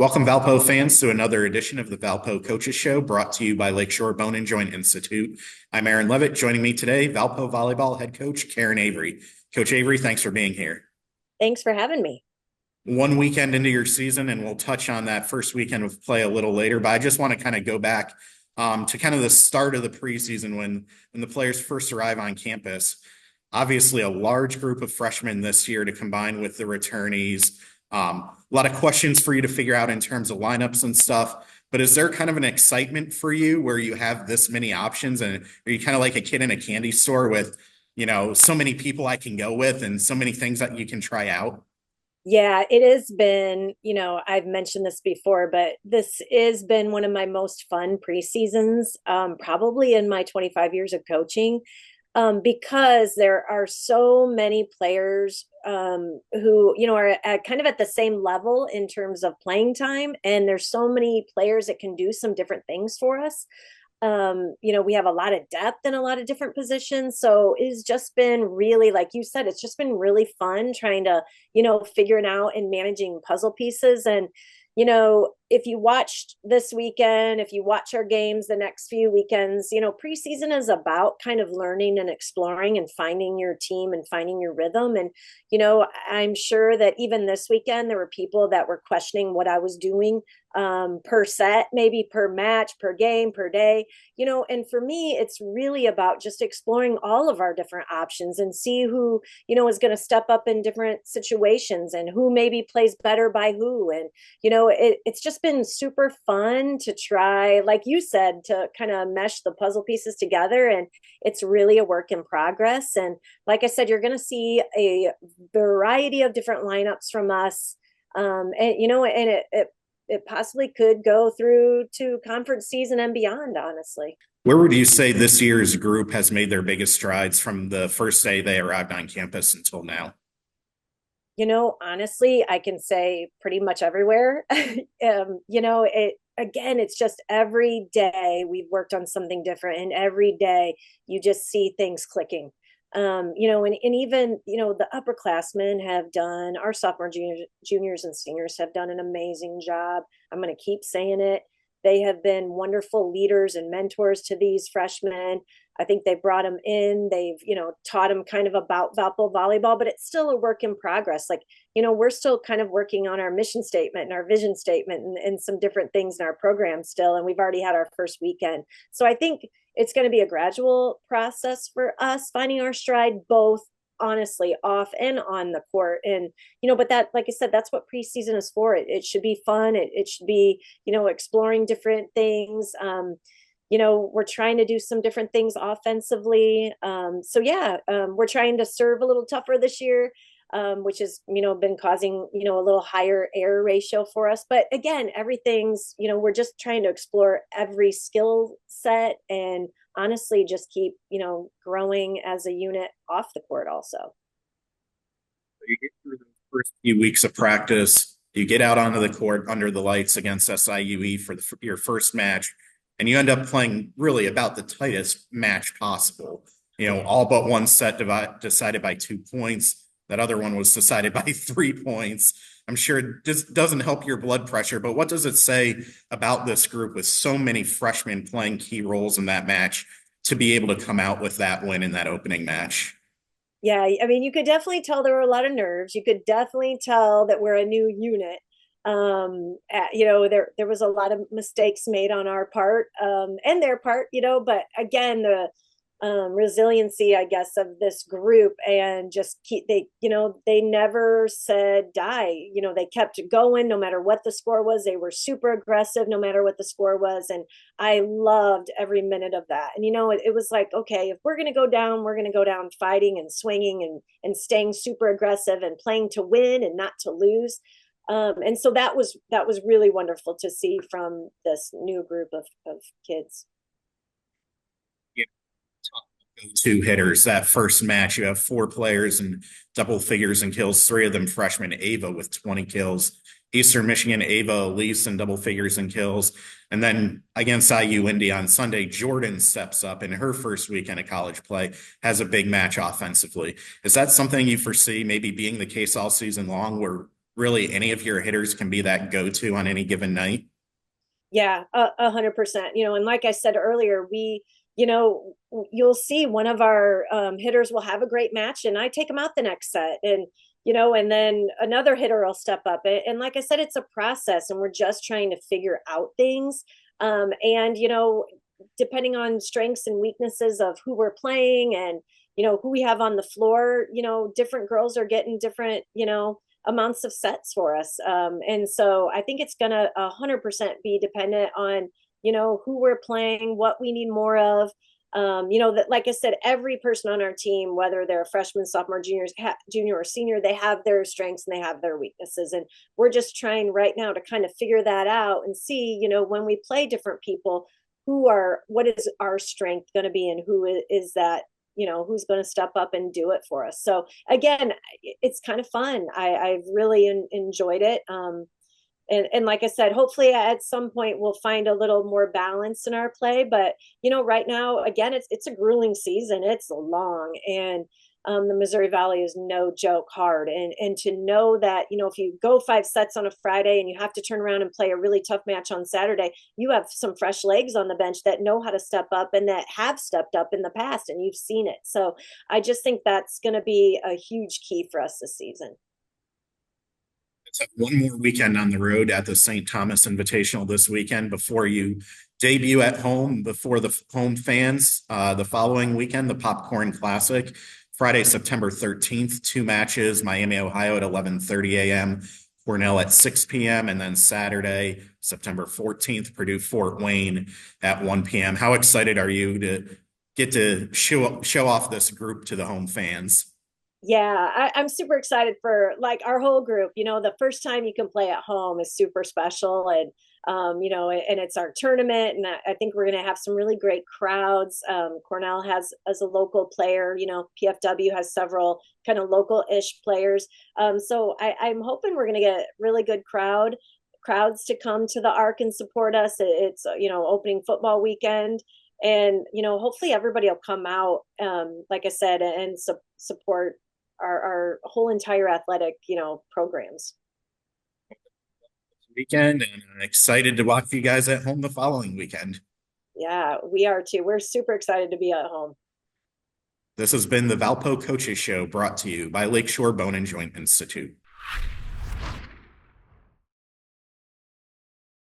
Welcome, Valpo fans, to another edition of the Valpo Coaches Show, brought to you by Lakeshore Bone and Joint Institute. I'm Aaron Levitt. Joining me today, Valpo volleyball head coach Carin Avery. Coach Avery, thanks for being here. Thanks for having me. One weekend into your season, and we'll touch on that first weekend of play a little later, but I just want to kind of go back to kind of the start of the preseason when the players first arrive on campus. Obviously, a large group of freshmen this year to combine with the returnees. A lot of questions for you to figure out in terms of lineups and stuff. But is there kind of an excitement for you where you have this many options, and are you kind of like a kid in a candy store with, so many people I can go with and so many things that you can try out? Yeah, it has been, I've mentioned this before, but this has been one of my most fun preseasons, probably in my 25 years of coaching, because there are so many players who, are kind of at the same level in terms of playing time. And there's so many players that can do some different things for us. We have a lot of depth in a lot of different positions. So it's just been really, like you said, it's just been really fun trying to, figuring out and managing puzzle pieces. And, if you watched this weekend, if you watch our games the next few weekends, preseason is about kind of learning and exploring and finding your team and finding your rhythm. And, I'm sure that even this weekend, there were people that were questioning what I was doing per set, maybe per match, per game, per day, and for me, it's really about just exploring all of our different options and see who, is going to step up in different situations and who maybe plays better by who. And, it's just been super fun to try, like you said, to kind of mesh the puzzle pieces together. And it's really a work in progress. And like I said, you're going to see a variety of different lineups from us. It possibly could go through to conference season and beyond, honestly. Where would you say this year's group has made their biggest strides from the first day they arrived on campus until now? Honestly, I can say pretty much everywhere. It's just every day we've worked on something different, and every day you just see things clicking. And even, the upperclassmen have done, our sophomore, juniors, and seniors have done an amazing job. I'm going to keep saying it. They have been wonderful leaders and mentors to these freshmen. I think they brought them in. They've, taught them kind of about Valpo volleyball, but it's still a work in progress. Like, we're still kind of working on our mission statement and our vision statement and some different things in our program still. And we've already had our first weekend. So I think it's going to be a gradual process for us finding our stride, both honestly off and on the court. And but that, like I said, that's what preseason is for. It should be fun. It should be, exploring different things. We're trying to do some different things offensively. We're trying to serve a little tougher this year, which has, been causing, a little higher error ratio for us. But again, everything's, we're just trying to explore every skill set and honestly just keep, growing as a unit off the court also. You get through the first few weeks of practice, you get out onto the court under the lights against SIUE for your first match, and you end up playing really about the tightest match possible. All but one set decided by 2 points. That other one was decided by 3 points. I'm sure it just doesn't help your blood pressure, but what does it say about this group with so many freshmen playing key roles in that match to be able to come out with that win in that opening match? Yeah, I mean, you could definitely tell there were a lot of nerves. You could definitely tell that we're a new unit. There was a lot of mistakes made on our part, and their part, but again, the resiliency, I guess, of this group, and just they never said die. They kept going no matter what the score was. They were super aggressive no matter what the score was. And I loved every minute of that. And, it was like, okay, if we're going to go down, we're going to go down fighting and swinging and staying super aggressive and playing to win and not to lose. And so that was really wonderful to see from this new group of kids. Two hitters. That first match, you have 4 players in double figures in kills, 3 of them freshmen. Ava with 20 kills. Eastern Michigan, Ava Elise in double figures in kills. And then against IU Indy on Sunday, Jordan steps up in her first weekend of college play, has a big match offensively. Is that something you foresee maybe being the case all season long, where really any of your hitters can be that go-to on any given night. Yeah, 100%. And like I said earlier, you know, you'll see one of our hitters will have a great match, and I take them out the next set, and and then another hitter will step up. And like I said, it's a process, and we're just trying to figure out things. And depending on strengths and weaknesses of who we're playing, and who we have on the floor, different girls are getting different, amounts of sets for us. And so I think it's going to 100% be dependent on, who we're playing, what we need more of. That, like I said, every person on our team, whether they're a freshman, sophomore, junior, or senior, they have their strengths and they have their weaknesses. And we're just trying right now to kind of figure that out and see, when we play different people, what is our strength going to be, and who is that, who's going to step up and do it for us. So again, it's kind of fun. I've really enjoyed it. And like I said, hopefully at some point we'll find a little more balance in our play. But right now, again, it's a grueling season. It's long, and the Missouri Valley is no joke hard. And to know that if you go 5 sets on a Friday and you have to turn around and play a really tough match on Saturday, you have some fresh legs on the bench that know how to step up and that have stepped up in the past, and you've seen it. So I just think that's going to be a huge key for us this season. Let's have one more weekend on the road at the St. Thomas Invitational this weekend before you debut at home before the home fans. The following weekend, the Popcorn Classic, Friday, September 13th, 2 matches, Miami, Ohio at 11:30 a.m., Cornell at 6 p.m., and then Saturday, September 14th, Purdue, Fort Wayne at 1 p.m. How excited are you to get to show off this group to the home fans? Yeah, I'm super excited for like our whole group. The first time you can play at home is super special, and and it's our tournament, and I think we're going to have some really great crowds. Cornell has, as a local player, PFW has several kind of local-ish players. So I'm hoping we're going to get really good crowds to come to the Arc and support us. It's opening football weekend, and hopefully everybody will come out, like I said, and support our whole entire athletic programs. Weekend, and I'm excited to watch you guys at home the following weekend. Yeah, we are too. We're super excited to be at home. This has been the Valpo Coaches Show, brought to you by Lakeshore Bone and Joint Institute.